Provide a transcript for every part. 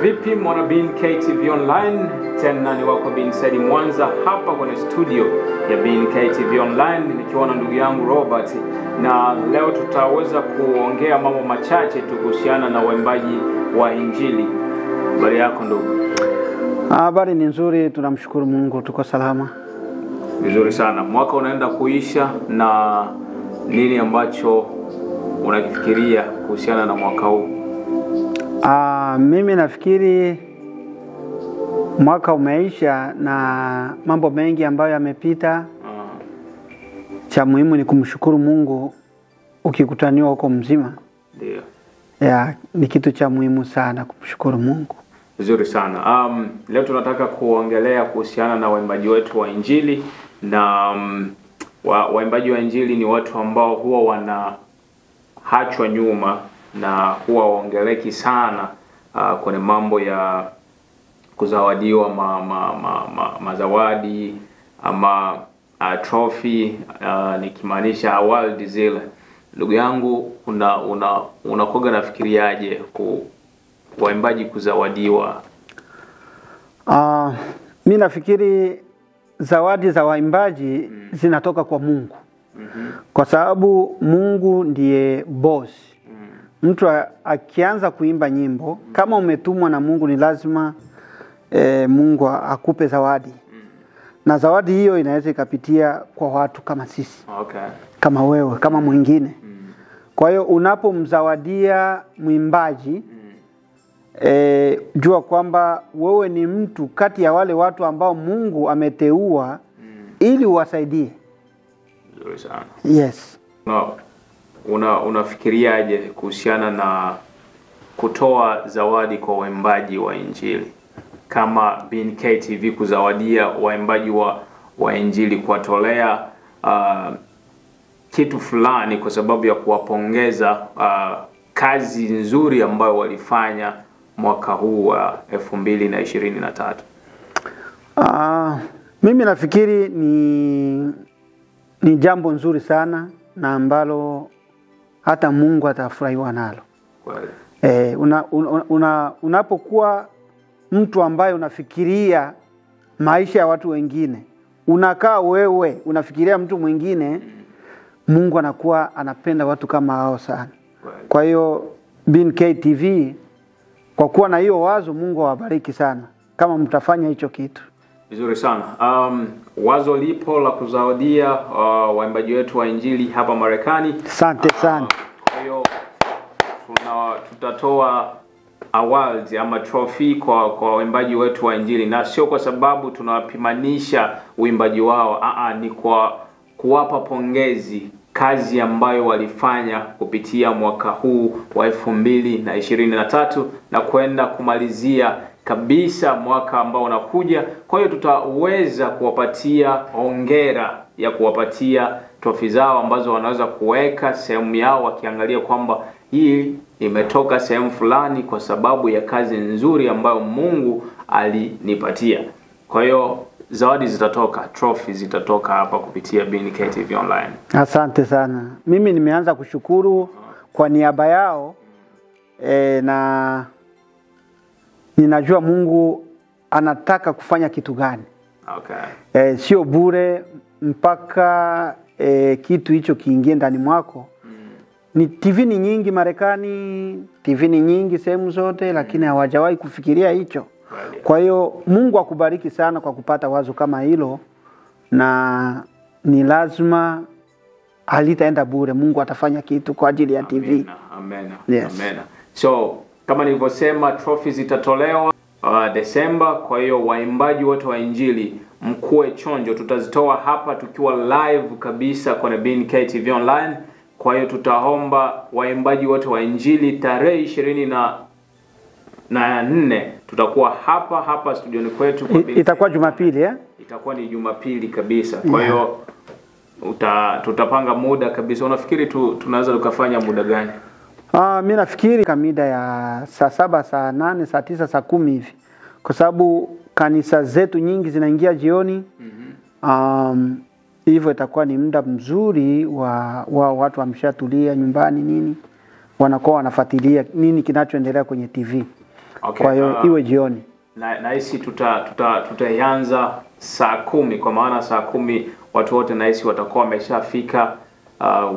vipi mwana bin K TV Online, tena ni wako bin Saidi Mwanza hapa kwenye studio ya bin K TV Online nikiwa na ndugu yangu Robert, na leo tutaweza kuongea mambo machache kuhusiana na waimbaji wa injili. Habari yako ndugu? Habari ni nzuri, tunamshukuru Mungu, tuko salama. Vizuri sana. Mwaka unaenda kuisha, na nini ambacho unakifikiria kuhusiana na mwaka huu? Mimi nafikiri mwaka umeisha na mambo mengi ambayo yamepita. Cha muhimu ni kumshukuru Mungu ukikutaniwa huko mzima. Ndio. Ni kitu cha muhimu sana kumshukuru Mungu. Vizuri sana. Leo tunataka kuongelea kuhusiana na waimbaji wetu wa injili, na waimbaji wa injili ni watu ambao huwa wanahachwa nyuma na huwa waongeleki sana kwenye mambo ya kuzawadiwa mazawadi ama trophy, nikimaanisha award zile. Ndugu yangu, unakoga nafikiriaje waimbaji kuzawadiwa? Mimi nafikiri zawadi za waimbaji zinatoka kwa Mungu. Kwa sababu Mungu ndiye boss. Mtu akianza kuimba nyimbo, kama umetumwa na Mungu, ni lazima Mungu akupe zawadi. Na zawadi hiyo inaweza ikapitia kwa watu kama sisi. Kama wewe, kama mwingine. Kwa hiyo unapomzawadia mwimbaji, jua kwamba wewe ni mtu kati ya wale watu ambao Mungu ameteua ili uwasaidie. Nzuri sana. Yes. Unafikiriaje kuhusiana na kutoa zawadi kwa waimbaji wa injili? Kama bin K TV kuzawadia waimbaji wa injili, kuwatolea kitu fulani kwa sababu ya kuwapongeza kazi nzuri ambayo walifanya mwaka huu wa 2023. Mimi nafikiri ni jambo nzuri sana na ambalo hata Mungu atafurahiwa nalo. Unapokuwa mtu ambaye unafikiria maisha ya watu wengine, unakaa wewe unafikiria mtu mwingine, Mungu anakuwa anapenda watu kama hao sana. Kwa hiyo bin K TV, kwa kuwa na hiyo wazo, Mungu awabariki sana kama mtafanya hicho kitu. Vizuri sana. Wazo lipo la kuzawadia waimbaji wetu wa injili hapa Marekani. Asante sana. Kwa hiyo tutatoa awards ama trophy kwa waimbaji wetu wa injili, na sio kwa sababu tunawapimanisha uimbaji wao. Ni kwa kuwapa pongezi kazi ambayo walifanya kupitia mwaka huu wa 2023 na kwenda kumalizia kabisa mwaka ambao unakuja. Kwa hiyo tutaweza kuwapatia hongera ya kuwapatia trophy zao ambazo wanaweza kuweka sehemu yao, wakiangalia kwamba hii imetoka sehemu fulani kwa sababu ya kazi nzuri ambayo Mungu alinipatia. Kwa hiyo zawadi zitatoka, trophy zitatoka hapa kupitia bin K TV Online. Asante sana. Mimi nimeanza kushukuru kwa niaba yao, na ninajua Mungu anataka kufanya kitu gani. Sio bure, mpaka kitu hicho kiingie ndani mwako. Ni TV ni nyingi Marekani, TV ni nyingi sehemu zote, lakini hawajawahi kufikiria hicho. Kwa hiyo Mungu akubariki sana kwa kupata wazo kama hilo, na ni lazima halitaenda bure. Mungu atafanya kitu kwa ajili ya TV. Amen. Yes. Amen. So kama nilivyosema, trophy zitatolewa Desemba. Kwa hiyo waimbaji wote wa injili mkue chonjo, tutazitoa hapa tukiwa live kabisa kwenye bin K TV Online. Kwa hiyo tutaomba waimbaji wote wa injili tarehe 24 tutakuwa hapa studioni kwetu kwa itakuwa Jumapili, Itakuwa ni Jumapili kabisa. Kwa hiyo tutapanga muda kabisa. Unafikiri tunaweza tukafanya muda gani? Mimi nafikiri kamida ya saa 7, saa 8, saa 9, saa 10 hivi. Kwa sababu kanisa zetu nyingi zinaingia jioni. Hivyo itakuwa ni muda mzuri wa watu wameshatulia nyumbani nini, wanakuwa wanafuatilia nini kinachoendelea kwenye TV. Okay. Kwa hiyo iwe jioni. Na hisi tutaanza saa 10, kwa maana saa 10 watu wote na hisi watakuwa wameshafika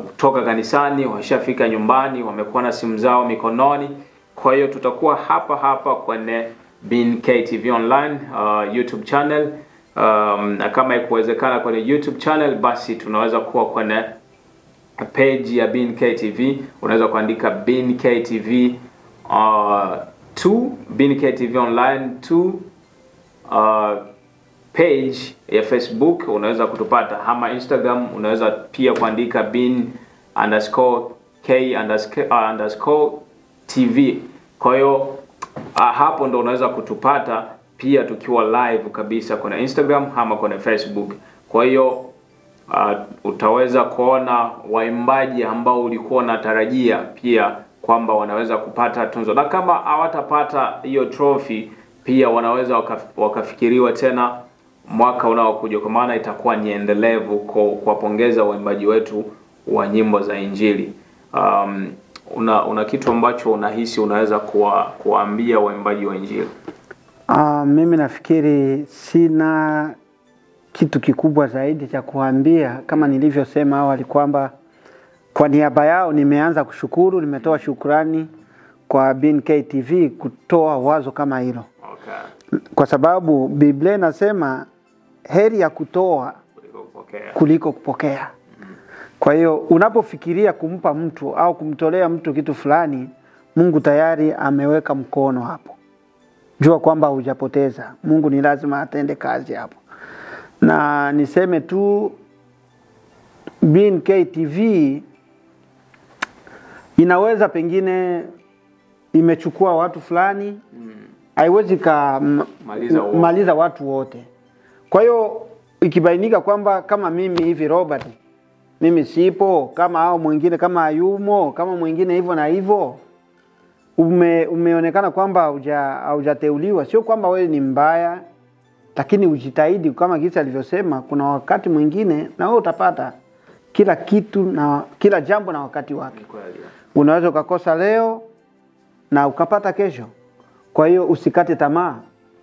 kutoka kanisani, wameshafika nyumbani, wamekuwa na simu zao mikononi. Kwa hiyo tutakuwa hapa kwenye K TV Online YouTube channel. Na kama ikuwezekana kwenye YouTube channel, basi tunaweza kuwa kwenye page ya K TV. Unaweza kuandika K TV 2, K TV Online 2 page ya Facebook, unaweza kutupata. Ama Instagram unaweza pia kuandika _K_TV. Kwa hiyo hapo ndo unaweza kutupata pia tukiwa live kabisa kwenye Instagram ama kwenye Facebook. Kwa hiyo utaweza kuona waimbaji ambao ulikuwa unatarajia pia kwamba wanaweza kupata tunzo, na kama hawatapata hiyo trophy pia wanaweza wakafikiriwa tena mwaka unaokuja, kwa maana itakuwa ni endelevu kuwapongeza waimbaji wetu wa nyimbo za Injili. Una kitu ambacho unahisi unaweza kuwaambia waimbaji wa Injili? Mimi nafikiri sina kitu kikubwa zaidi cha kuambia, kama nilivyosema awali kwamba kwa niaba yao nimeanza kushukuru, nimetoa shukrani kwa K TV kutoa wazo kama hilo. Okay. Kwa sababu Biblia inasema heri ya kutoa kuliko kupokea. Kwa hiyo unapofikiria kumpa mtu au kumtolea mtu kitu fulani, Mungu tayari ameweka mkono hapo. Jua kwamba hujapoteza. Mungu ni lazima atende kazi hapo. Na niseme tu K TV inaweza pengine imechukua watu fulani, haiwezi maliza watu wote. Kwa hiyo ikibainika kwamba kama mimi hivi Robert, mimi sipo, kama hao mwingine kama Ayumo, kama mwingine hivyo na hivyo, umeonekana kwamba hujateuliwa, sio kwamba wewe ni mbaya, lakini ujitahidi kama kisa alivyosema, kuna wakati mwingine na wewe utapata kila kitu na kila jambo na wakati wake. Unaweza ukakosa leo na ukapata kesho. Kwa hiyo usikate tamaa,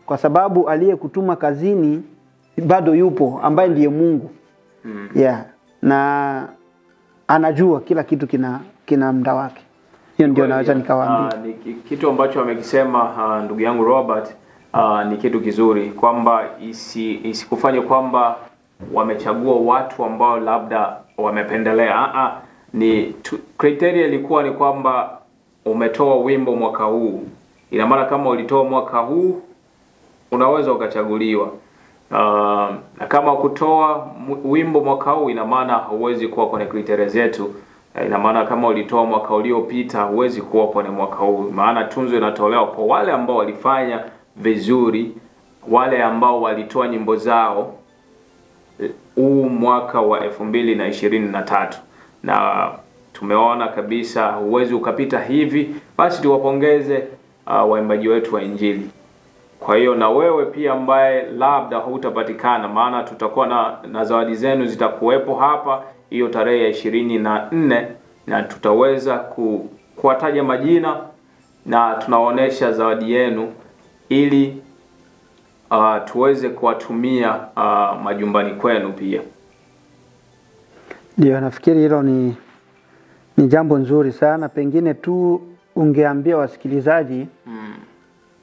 kwa sababu aliyekutuma kazini bado yupo, ambaye ndiye Mungu. Yeah. Na anajua kila kitu kina muda wake. Hiyo ndio naweza nikawaambia. Ni kitu ambacho amekisema ndugu yangu Robert, ni kitu kizuri kwamba isikufanye kwamba wamechagua watu ambao labda wamependelea. Criteria ilikuwa ni kwamba umetoa wimbo mwaka huu. Ina maana kama ulitoa mwaka huu unaweza ukachaguliwa. Na kama kutoa wimbo mwaka huu, ina maana huwezi kuwa kwenye criteria zetu. Ina maana kama ulitoa mwaka uliopita huwezi kuwa kwenye mwaka huu. Maana tunzo inatolewa kwa wale ambao walifanya vizuri, wale ambao walitoa nyimbo zao huu mwaka wa 2023. Na tumeona kabisa huwezi ukapita hivi, basi tuwapongeze waimbaji wetu wa Injili. Kwa hiyo na wewe pia ambaye labda hutapatikana, maana tutakuwa na zawadi zenu zitakuwepo hapa hiyo tarehe ya 24, na tutaweza kuwataja majina na tunaonesha zawadi yenu ili tuweze kuwatumia majumbani kwenu pia. Ndio, nafikiri hilo ni jambo nzuri sana. Pengine tu ungeambia wasikilizaji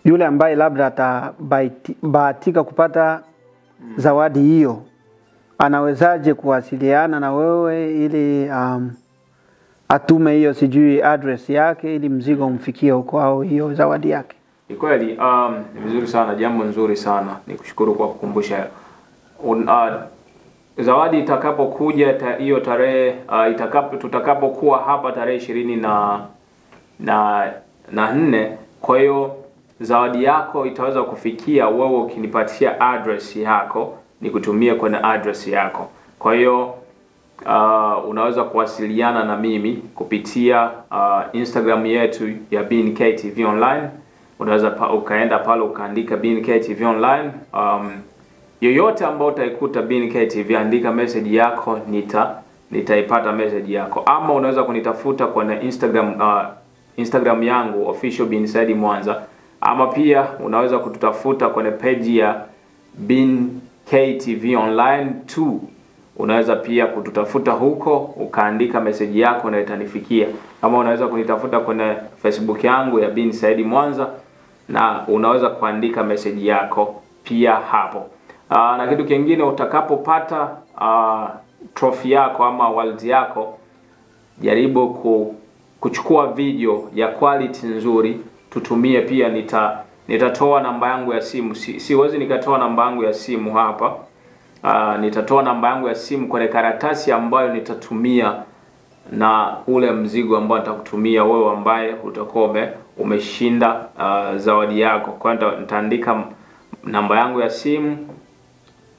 yule ambaye labda atabahatika kupata zawadi hiyo, anawezaje kuwasiliana na wewe ili atume hiyo sijui address yake ili mzigo umfikie huko au hiyo zawadi yake? Ni kweli, ni vizuri sana, jambo nzuri sana. Nikushukuru kwa kukumbusha. Zawadi itakapokuja hiyo tarehe tutakapokuwa hapa tarehe 24, kwa hiyo zawadi yako itaweza kufikia wewe ukinipatia address yako, nikutumie kwenye address yako. Kwa hiyo unaweza kuwasiliana na mimi kupitia Instagram yetu ya K TV Online. Unaweza ukaenda pale ukaandika K TV Online. Yoyote ambao utaikuta K TV, andika message yako, nitaipata message yako. Ama unaweza kunitafuta kwenye Instagram yangu official Mwanza, ama pia unaweza kututafuta kwenye page ya Bin K TV Online 2. Unaweza pia kututafuta huko ukaandika message yako na itanifikia. Kama unaweza kunitafuta kwenye Facebook yangu ya Bin Saidi Mwanza, na unaweza kuandika message yako pia hapo. Na kitu kingine, utakapopata trophy yako ama award yako, jaribu kuchukua video ya quality nzuri, tutumie pia. Nitatoa namba yangu ya simu. Siwezi nikatoa namba yangu ya simu hapa. Nitatoa namba yangu ya simu kwenye karatasi ambayo nitatumia na ule mzigo ambao nitakutumia wewe ambaye utakuwa umeshinda zawadi yako. Kwa hiyo nitaandika namba yangu ya simu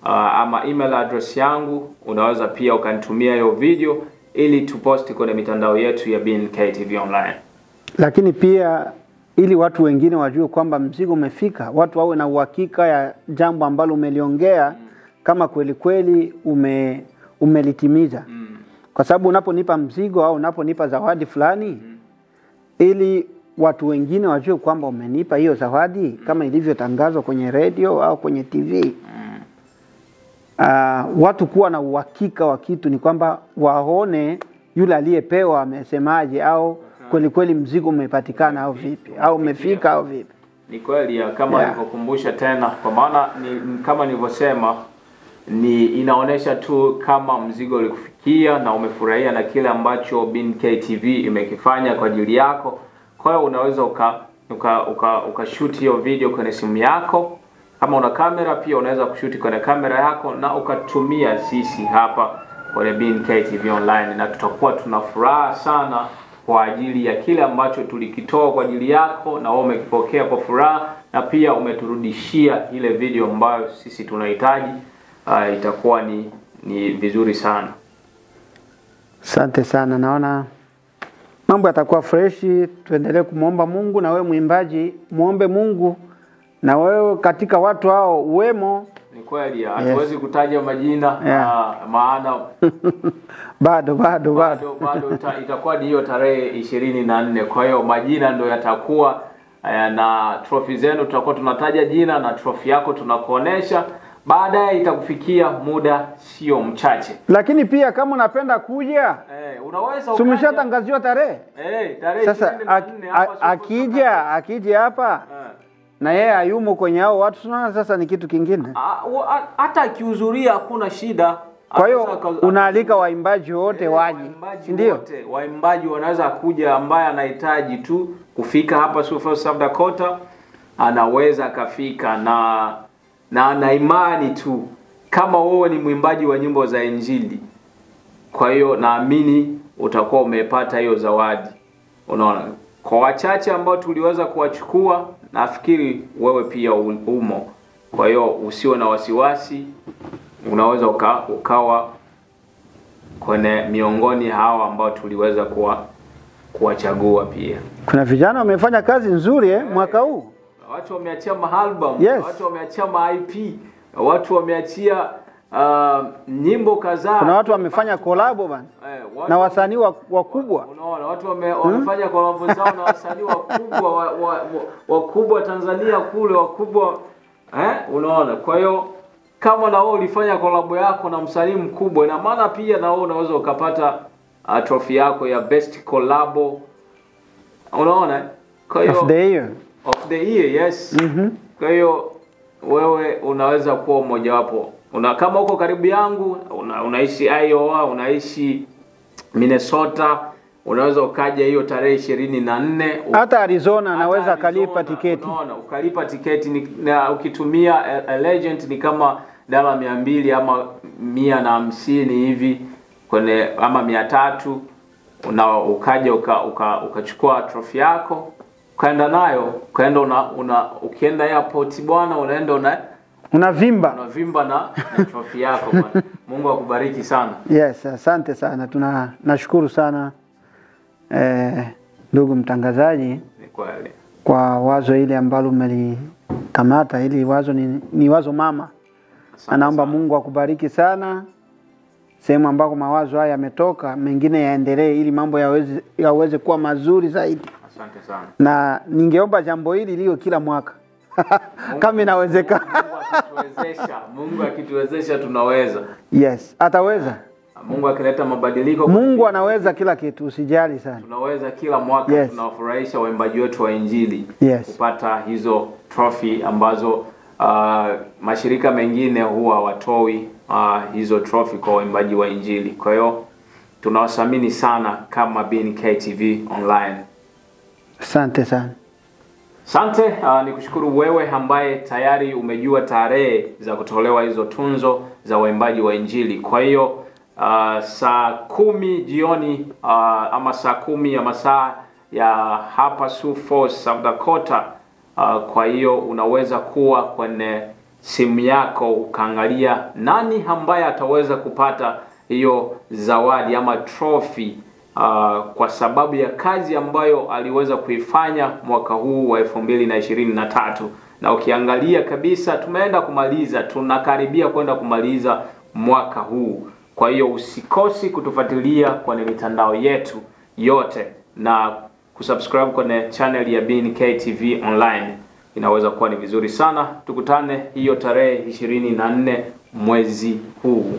ama email address yangu. Unaweza pia ukanitumia hiyo video ili tuposti kwenye mitandao yetu ya Bin K TV Online. Lakini pia ili watu wengine wajue kwamba mzigo umefika, watu wawe na uhakika ya jambo ambalo umeliongea kama kweli kweli umelitimiza. Kwa sababu unaponipa mzigo au unaponipa zawadi fulani, ili watu wengine wajue kwamba umenipa hiyo zawadi kama ilivyotangazwa kwenye radio au kwenye TV. Watu kuwa na uhakika wa kitu ni kwamba waone yule aliyepewa amesemaje, au kweli kweli mzigo umepatikana au vipi, au umefika au vipi. Ni kweli kama nilivyokumbusha tena, kwa maana kama nilivyosema, inaonesha tu kama mzigo ulikufikia na umefurahia na kile ambacho Bin K TV imekifanya kwa ajili yako. Kwa hiyo unaweza ukashoot hiyo video kwenye simu yako. Kama una kamera pia unaweza kushoot kwenye kamera yako na ukatumia sisi hapa kwenye Bin K TV Online, na tutakuwa tunafuraha sana kwa ajili ya kile ambacho tulikitoa kwa ajili yako, na wewe umekipokea kwa furaha na pia umeturudishia ile video ambayo sisi tunahitaji. Itakuwa ni vizuri sana. Asante sana. Naona mambo yatakuwa freshi. Tuendelee kumuomba Mungu, na wewe muimbaji muombe Mungu na wewe katika watu hao uwemo. Ni kweli hatuwezi kutaja majina maana bado itakuwa ni hiyo tarehe 24. Kwa hiyo majina ndio yatakuwa na trophy zenu tutakuwa tunataja jina na trophy yako tunakuonesha. Baadaye itakufikia muda sio mchache. Lakini pia kama unapenda kuja, unaweza umeshatangaziwa tarehe. Tarehe sasa akija hapa na yeye ayumo kwenye hao watu, tunaona sasa ni kitu kingine. Hata akihudhuria hakuna shida. Kwa hiyo unaalika waimbaji wote waje. Ndio. Waimbaji wanaweza kuja, ambaye anahitaji tu kufika hapa South Dakota anaweza kafika, na imani tu kama wewe ni mwimbaji wa nyimbo za injili. Kwa hiyo naamini utakuwa umepata hiyo zawadi. Unaona, kwa wachache ambao tuliweza kuwachukua, nafikiri wewe pia umo. Kwa hiyo usiwe na wasiwasi, unaweza ukawa kwenye miongoni hawa ambao tuliweza kuwachagua pia. Kuna vijana wamefanya kazi nzuri mwaka huu. Watu wameachia album, watu wameachia IP, watu wameachia nyimbo kadhaa. Kuna watu wamefanya collab bana. Na wasanii wakubwa. Unaona, watu wamefanya collab zao na wasanii wakubwa Tanzania kule wakubwa. Unaona, kwa hiyo kama na wewe ulifanya collab yako na msanii mkubwa, na maana pia na wewe unaweza ukapata trophy yako ya best collab. Unaona? Kwa hiyo of the year, yes. Kwa hiyo wewe unaweza kuwa mmoja wapo. Kama uko karibu yangu, unaishi Iowa, unaishi Minnesota, unaweza ukaja hiyo tarehe 24. Hata Arizona anaweza kalipa tiketi. Unaona, ukalipa tiketi na ukitumia Legend ni kama $200 ama 150 hivi kwenye ama 300. Ukaja ukachukua trophy yako, ukaenda nayo, ukienda airport bwana, unaenda unavimba na trophy yako bwana. Mungu akubariki sana. Yes, asante sana. Nashukuru sana ndugu mtangazaji. Ni kweli. Kwa wazo ile ambalo umelikamata, ili wazo ni wazo mama. Anaomba Mungu akubariki sana. Sehemu ambako mawazo haya yametoka, mengine yaendelee ili mambo yaweze kuwa mazuri zaidi. Asante sana. Na ningeomba jambo hili liwe kila mwaka. Kama inawezekana. Mungu akituwezesha tunaweza. Yes, ataweza. Mungu akileta mabadiliko. Mungu anaweza kila kitu, usijali sana. Tunaweza kila mwaka. Yes. Tunawafurahisha waimbaji wetu wa injili. Yes. Kupata hizo trophy ambazo mashirika mengine huwa watoi hizo trophy kwa waimbaji wa injili. Kwa hiyo tunawathamini sana kama K TV online. Asante sana. Asante, nikushukuru wewe ambaye tayari umejua tarehe za kutolewa hizo tunzo za waimbaji wa injili. Kwa hiyo saa 10 jioni ama saa 10 ya masaa ya hapa Sioux Falls, South Dakota. Kwa hiyo unaweza kuwa kwenye simu yako ukaangalia nani ambaye ataweza kupata hiyo zawadi ama trophy kwa sababu ya kazi ambayo aliweza kuifanya mwaka huu wa 2023. Na ukiangalia kabisa tunakaribia kwenda kumaliza mwaka huu. Kwa hiyo usikosi kutufuatilia kwenye mitandao yetu yote na kusubscribe kwenye channel ya K TV online. Inaweza kuwa ni vizuri sana. Tukutane hiyo tarehe 24 mwezi huu.